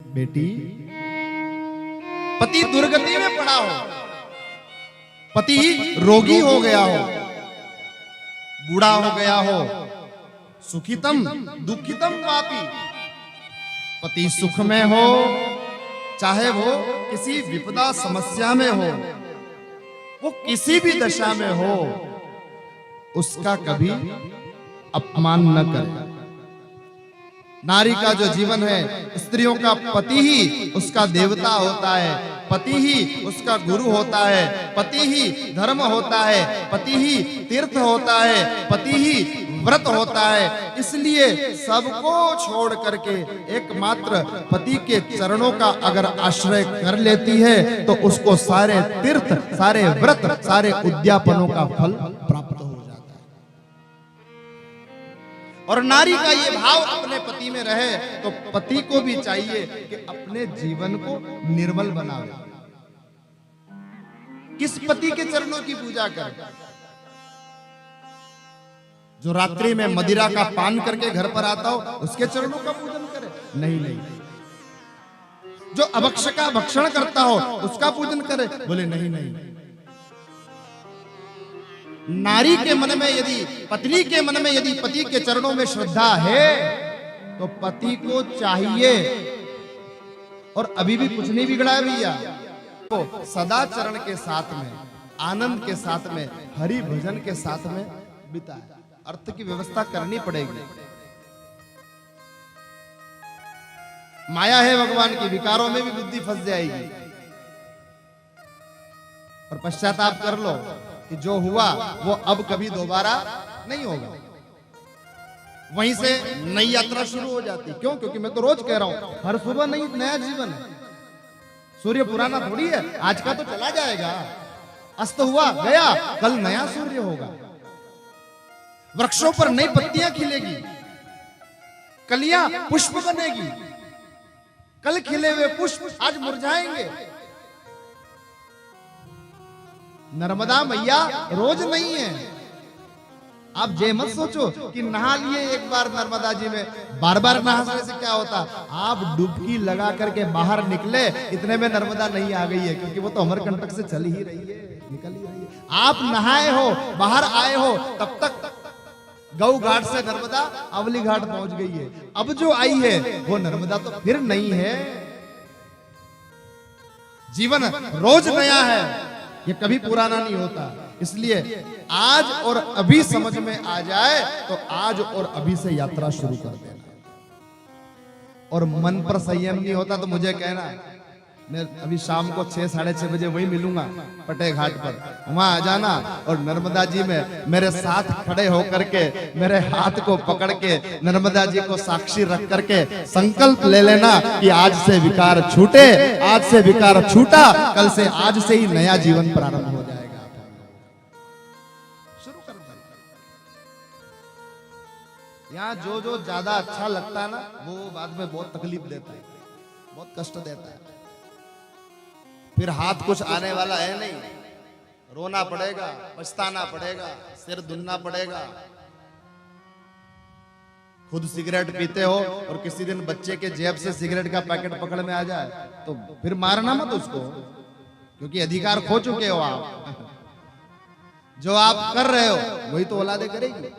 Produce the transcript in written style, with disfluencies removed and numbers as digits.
बेटी, पति दुर्गति में पड़ा हो, पति रोगी हो गया हो, बूढ़ा हो गया हो, सुखितम दुखितम वापी, पति सुख में हो चाहे वो किसी विपदा समस्या में हो, वो किसी भी दशा में हो, उसका कभी अपमान न करे। नारी का जो जीवन है, स्त्रियों का पति ही उसका देवता होता है, पति ही उसका गुरु होता है, पति ही धर्म होता है, पति ही तीर्थ होता है, पति ही व्रत होता है। इसलिए सबको छोड़ करके एकमात्र पति के चरणों का अगर आश्रय कर लेती है तो उसको सारे तीर्थ, सारे व्रत, सारे उद्यापनों का फल प्राप्त हो जाता है। और नारी का ये भाव अपने पति में रहे तो पति को भी चाहिए कि अपने जीवन को निर्मल बनावे। किस पति के चरणों की पूजा करे? जो रात्रि में मदिरा का पान करके घर पर आता हो उसके चरणों का पूजन करे? नहीं नहीं। जो अभक्ष का भक्षण करता हो उसका पूजन करे? बोले नहीं नहीं। नारी के मन में यदि, पत्नी के मन में यदि पति के चरणों में श्रद्धा है तो पति को चाहिए, और अभी भी कुछ नहीं बिगड़ा है भैया, तो सदा चरण के साथ में, आनंद के साथ में, हरि भजन के साथ में बिताए। अर्थ की व्यवस्था करनी पड़ेगी। माया है भगवान की, विकारों में भी बुद्धि फंस जाएगी। और पश्चाताप कर लो कि जो हुआ वो अब कभी दोबारा नहीं होगा। वहीं से नई यात्रा शुरू हो जाती। क्यों? क्योंकि मैं तो रोज कह रहा हूं, हर सुबह नया जीवन है। सूर्य पुराना थोड़ी है, आज का तो चला जाएगा, अस्त हुआ गया, कल नया सूर्य होगा। वृक्षों पर नई पत्तियां खिलेगी, कलियां पुष्प बनेगी, कल खिले हुए पुष्प आज मुरझाएंगे। नर्मदा मैया रोज नहीं है। आप ये मत सोचो कि नहा लिए एक बार नर्मदा जी में, बार बार नहाने से क्या होता। आप डुबकी लगा करके बाहर निकले, इतने में नर्मदा नहीं आ गई है, क्योंकि वो तो अमरकंटक से चली ही रही है, निकल ही रही है। आप नहाए हो, बाहर आए हो, तब तक गौ घाट से नर्मदा अवली घाट पहुंच गई है। अब जो आई है वो नर्मदा तो फिर नहीं है। जीवन रोज नया है, ये कभी पुराना नहीं होता। इसलिए आज और अभी समझ में आ जाए तो आज और अभी से यात्रा शुरू कर देना। और मन पर संयम नहीं होता तो मुझे कहना, मैं अभी शाम को 6 साढ़े 6 बजे वही मिलूंगा पटे घाट पर, वहां आ जाना और नर्मदा जी में मेरे साथ खड़े होकर के मेरे हाथ को पकड़ के नर्मदा जी को साक्षी रख करके संकल्प ले लेना कि आज से विकार छूटे, आज से विकार छूटा, कल से आज से ही नया जीवन प्रारंभ हो जाएगा। शुरू कर दो। यहाँ जो जो ज्यादा अच्छा लगता है ना वो बाद में बहुत तकलीफ देता है, बहुत कष्ट देता है। फिर हाथ कुछ आने वाला है नहीं, रोना पड़ेगा, पछताना पड़ेगा, सिर धुनना पड़ेगा। खुद सिगरेट पीते हो और किसी दिन बच्चे के जेब से सिगरेट का पैकेट पकड़ में आ जाए तो फिर मारना मत उसको, क्योंकि अधिकार खो चुके हो आप। जो आप कर रहे हो वही तो औलादे करेगी।